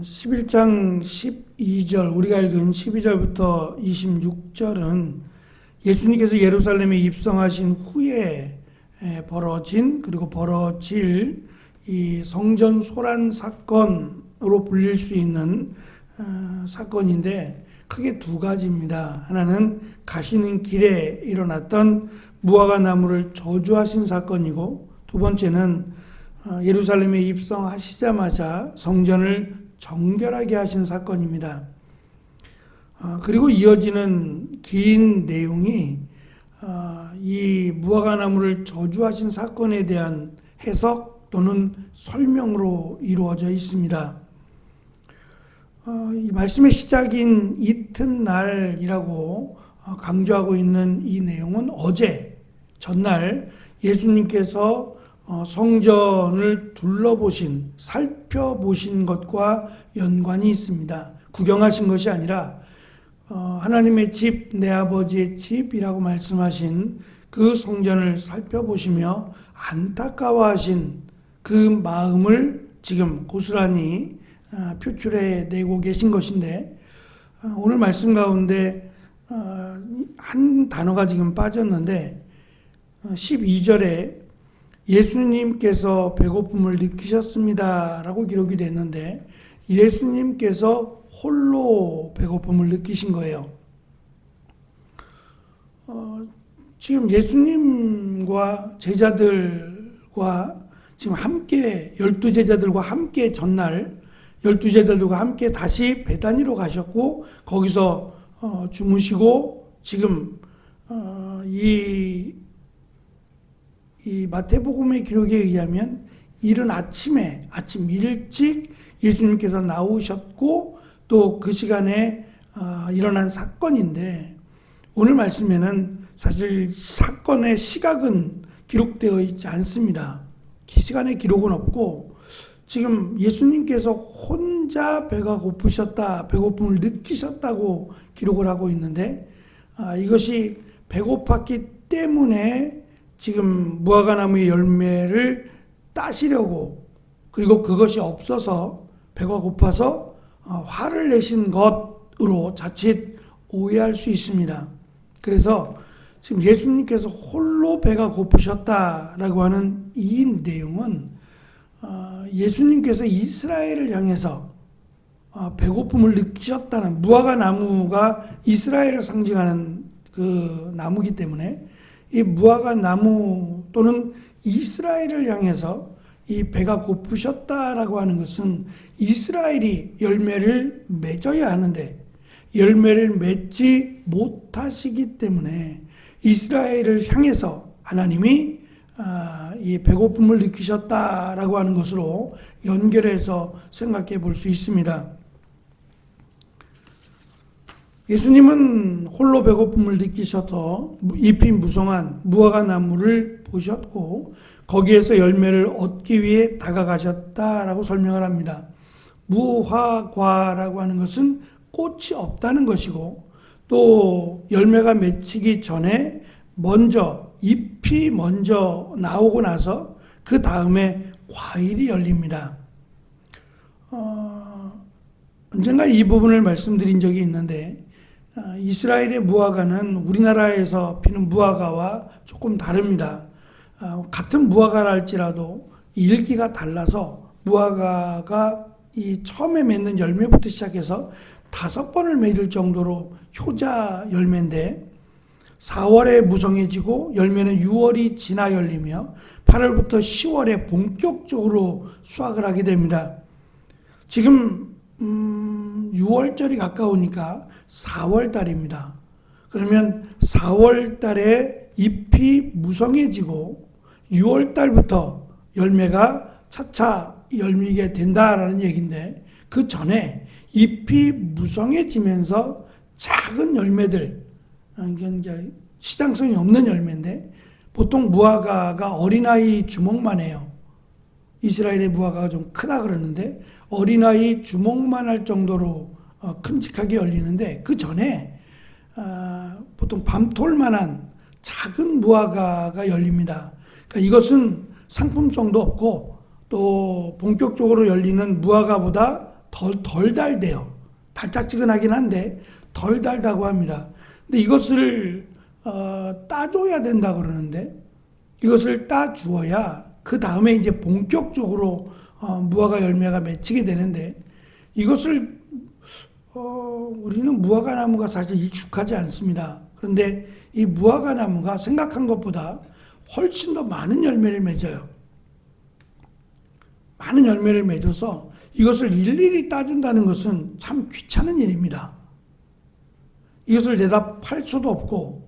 11장 12절, 우리가 읽은 12절부터 26절은 예수님께서 예루살렘에 입성하신 후에 그리고 벌어질 이 성전 소란 사건으로 불릴 수 있는 사건인데 크게 두 가지입니다. 하나는 가시는 길에 일어났던 무화과 나무를 저주하신 사건이고, 두 번째는 예루살렘에 입성하시자마자 성전을 정결하게 하신 사건입니다. 그리고 이어지는 긴 내용이 이 무화과 나무를 저주하신 사건에 대한 해석 또는 설명으로 이루어져 있습니다. 이 말씀의 시작인 이튿날이라고 강조하고 있는 이 내용은 전날 예수님께서 성전을 살펴보신 것과 연관이 있습니다. 구경하신 것이 아니라 하나님의 집, 내 아버지의 집이라고 말씀하신 그 성전을 살펴보시며 안타까워하신 그 마음을 지금 고스란히 표출해내고 계신 것인데, 오늘 말씀 가운데 한 단어가 지금 빠졌는데 12절에 예수님께서 배고픔을 느끼셨습니다 라고 기록이 됐는데, 예수님께서 홀로 배고픔을 느끼신 거예요. 지금 예수님과 제자들과 지금 함께 12제자들과 함께 전날 12제자들과 함께 다시 베다니로 가셨고, 거기서 주무시고, 지금 이 마태복음의 기록에 의하면 이른 아침 일찍 예수님께서 나오셨고, 또 그 시간에 일어난 사건인데, 오늘 말씀에는 사실 사건의 시각은 기록되어 있지 않습니다. 시간의 기록은 없고, 지금 예수님께서 혼자 배가 고프셨다, 배고픔을 느끼셨다고 기록을 하고 있는데, 이것이 배고팠기 때문에 지금 무화과 나무의 열매를 따시려고, 그리고 그것이 없어서 배가 고파서 화를 내신 것으로 자칫 오해할 수 있습니다. 그래서 지금 예수님께서 홀로 배가 고프셨다라고 하는 이 내용은 예수님께서 이스라엘을 향해서 배고픔을 느끼셨다는, 무화과 나무가 이스라엘을 상징하는 그 나무이기 때문에 이 무화과 나무 또는 이스라엘을 향해서 이 배가 고프셨다라고 하는 것은 이스라엘이 열매를 맺어야 하는데 열매를 맺지 못하시기 때문에 이스라엘을 향해서 하나님이 이 배고픔을 느끼셨다라고 하는 것으로 연결해서 생각해 볼 수 있습니다. 예수님은 홀로 배고픔을 느끼셔서 잎이 무성한 무화과 나무를 보셨고, 거기에서 열매를 얻기 위해 다가가셨다라고 설명을 합니다. 무화과라고 하는 것은 꽃이 없다는 것이고, 또 열매가 맺히기 전에 잎이 먼저 나오고 나서 그 다음에 과일이 열립니다. 언젠가 이 부분을 말씀드린 적이 있는데, 이스라엘의 무화과는 우리나라에서 피는 무화과와 조금 다릅니다. 같은 무화과라 할지라도 일기가 달라서 무화과가 이 처음에 맺는 열매부터 시작해서 5번을 맺을 정도로 효자 열매인데, 4월에 무성해지고 열매는 6월이 지나 열리며 8월부터 10월에 본격적으로 수확을 하게 됩니다. 지금 6월절이 가까우니까 4월달입니다. 그러면 4월달에 잎이 무성해지고 6월달부터 열매가 차차 열리게 된다라는 얘기인데, 그 전에 잎이 무성해지면서 작은 열매들, 시장성이 없는 열매인데, 보통 무화과가 어린아이 주먹만 해요. 이스라엘의 무화과가 좀 크다 그러는데 어린아이 주먹만 할 정도로 큼직하게 열리는데, 그 전에 보통 밤톨만한 작은 무화과가 열립니다. 그러니까 이것은 상품성도 없고 또 본격적으로 열리는 무화과보다 덜 달대요. 달짝지근하긴 한데 덜 달다고 합니다. 근데 이것을 따줘야 된다 그러는데, 이것을 따주어야 그 다음에 이제 본격적으로 무화과 열매가 맺히게 되는데, 이것을 우리는 무화과 나무가 사실 익숙하지 않습니다. 그런데 이 무화과 나무가 생각한 것보다 훨씬 더 많은 열매를 맺어요. 많은 열매를 맺어서 이것을 일일이 따준다는 것은 참 귀찮은 일입니다. 이것을 내다 팔 수도 없고,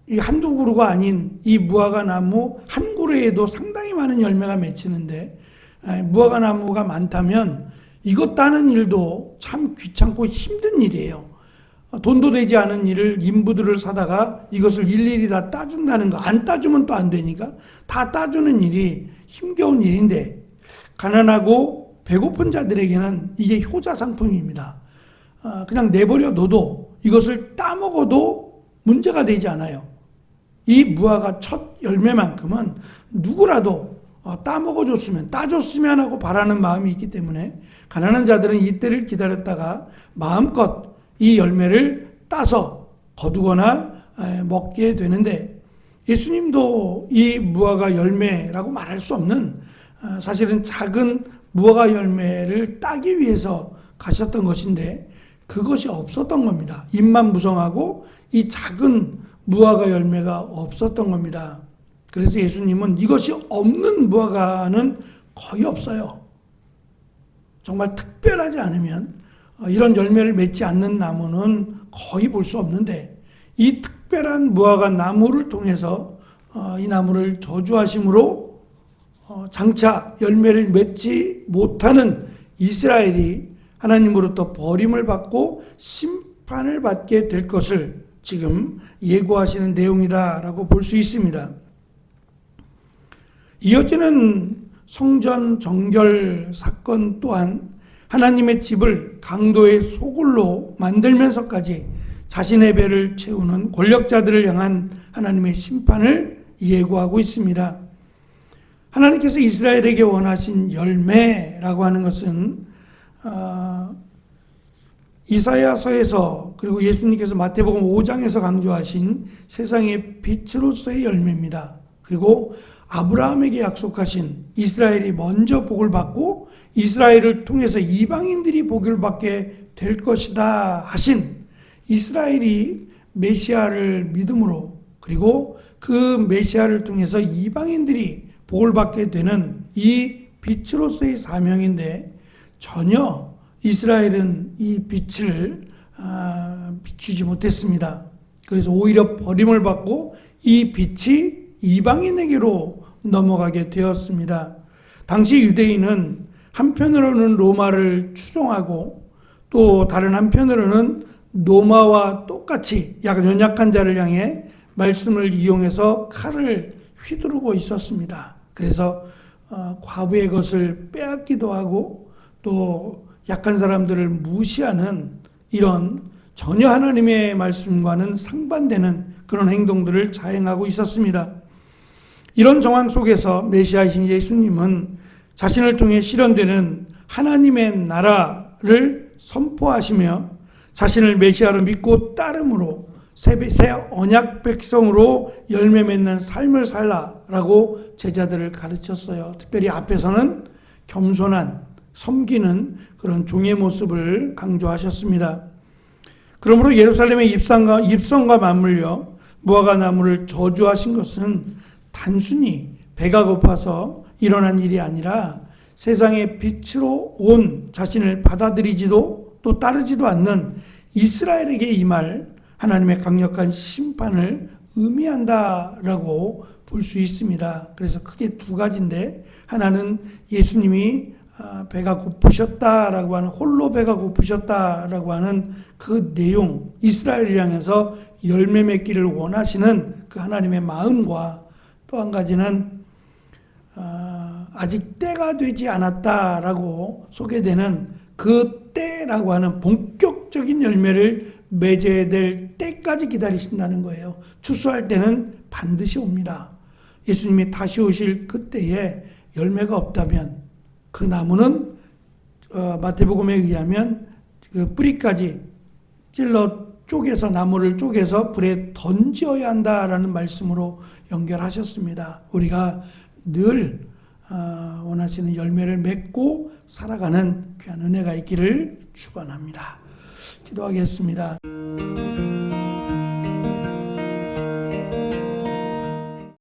이 한두 그루가 아닌 이 무화과 나무 한 그루에도 상당히 많은 열매가 맺히는데, 무화과 나무가 많다면 이것 따는 일도 참 귀찮고 힘든 일이에요. 돈도 되지 않은 일을 인부들을 사다가 이것을 일일이 다 따준다는 거, 안 따주면 또 안 되니까 다 따주는 일이 힘겨운 일인데, 가난하고 배고픈 자들에게는 이게 효자 상품입니다. 그냥 내버려 둬도 이것을 따먹어도 문제가 되지 않아요. 이 무화과 첫 열매만큼은 누구라도 따먹어줬으면, 따줬으면 하고 바라는 마음이 있기 때문에 가난한 자들은 이때를 기다렸다가 마음껏 이 열매를 따서 거두거나 먹게 되는데, 예수님도 이 무화과 열매라고 말할 수 없는, 사실은 작은 무화과 열매를 따기 위해서 가셨던 것인데 그것이 없었던 겁니다. 잎만 무성하고 이 작은 무화과 열매가 없었던 겁니다. 그래서 예수님은 이것이 없는 무화과는 거의 없어요. 정말 특별하지 않으면 이런 열매를 맺지 않는 나무는 거의 볼 수 없는데, 이 특별한 무화과 나무를 통해서 이 나무를 저주하심으로 장차 열매를 맺지 못하는 이스라엘이 하나님으로부터 버림을 받고 심판을 받게 될 것을 지금 예고하시는 내용이다라고 볼 수 있습니다. 이어지는 성전 정결 사건 또한 하나님의 집을 강도의 소굴로 만들면서까지 자신의 배를 채우는 권력자들을 향한 하나님의 심판을 예고하고 있습니다. 하나님께서 이스라엘에게 원하신 열매라고 하는 것은 이사야서에서, 그리고 예수님께서 마태복음 5장에서 강조하신 세상의 빛으로서의 열매입니다. 그리고 아브라함에게 약속하신 이스라엘이 먼저 복을 받고 이스라엘을 통해서 이방인들이 복을 받게 될 것이다 하신 이스라엘이 메시아를 믿음으로, 그리고 그 메시아를 통해서 이방인들이 복을 받게 되는 이 빛으로서의 사명인데, 전혀 이스라엘은 이 빛을 비추지 못했습니다. 그래서 오히려 버림을 받고 이 빛이 이방인에게로 넘어가게 되었습니다. 당시 유대인은 한편으로는 로마를 추종하고 또 다른 한편으로는 로마와 똑같이 연약한 자를 향해 말씀을 이용해서 칼을 휘두르고 있었습니다. 그래서 과부의 것을 빼앗기도 하고 또 약한 사람들을 무시하는 이런 전혀 하나님의 말씀과는 상반되는 그런 행동들을 자행하고 있었습니다. 이런 정황 속에서 메시아이신 예수님은 자신을 통해 실현되는 하나님의 나라를 선포하시며 자신을 메시아로 믿고 따름으로 새 언약 백성으로 열매 맺는 삶을 살라라고 제자들을 가르쳤어요. 특별히 앞에서는 겸손한, 섬기는 그런 종의 모습을 강조하셨습니다. 그러므로 예루살렘의 입성과 맞물려 무화과 나무를 저주하신 것은 단순히 배가 고파서 일어난 일이 아니라 세상의 빛으로 온 자신을 받아들이지도 또 따르지도 않는 이스라엘에게 임할 하나님의 강력한 심판을 의미한다라고 볼 수 있습니다. 그래서 크게 두 가지인데, 하나는 예수님이 배가 고프셨다라고 하는, 홀로 배가 고프셨다라고 하는 그 내용, 이스라엘을 향해서 열매 맺기를 원하시는 그 하나님의 마음과, 또 한 가지는 아직 때가 되지 않았다라고 소개되는 그 때라고 하는 본격적인 열매를 맺어야 될 때까지 기다리신다는 거예요. 추수할 때는 반드시 옵니다. 예수님이 다시 오실 그때에 열매가 없다면 그 나무는 마태복음에 의하면 그 뿌리까지 쪼개서 나무를 쪼개서 불에 던져야 한다라는 말씀으로 연결하셨습니다. 우리가 늘 원하시는 열매를 맺고 살아가는 귀한 은혜가 있기를 축원합니다. 기도하겠습니다.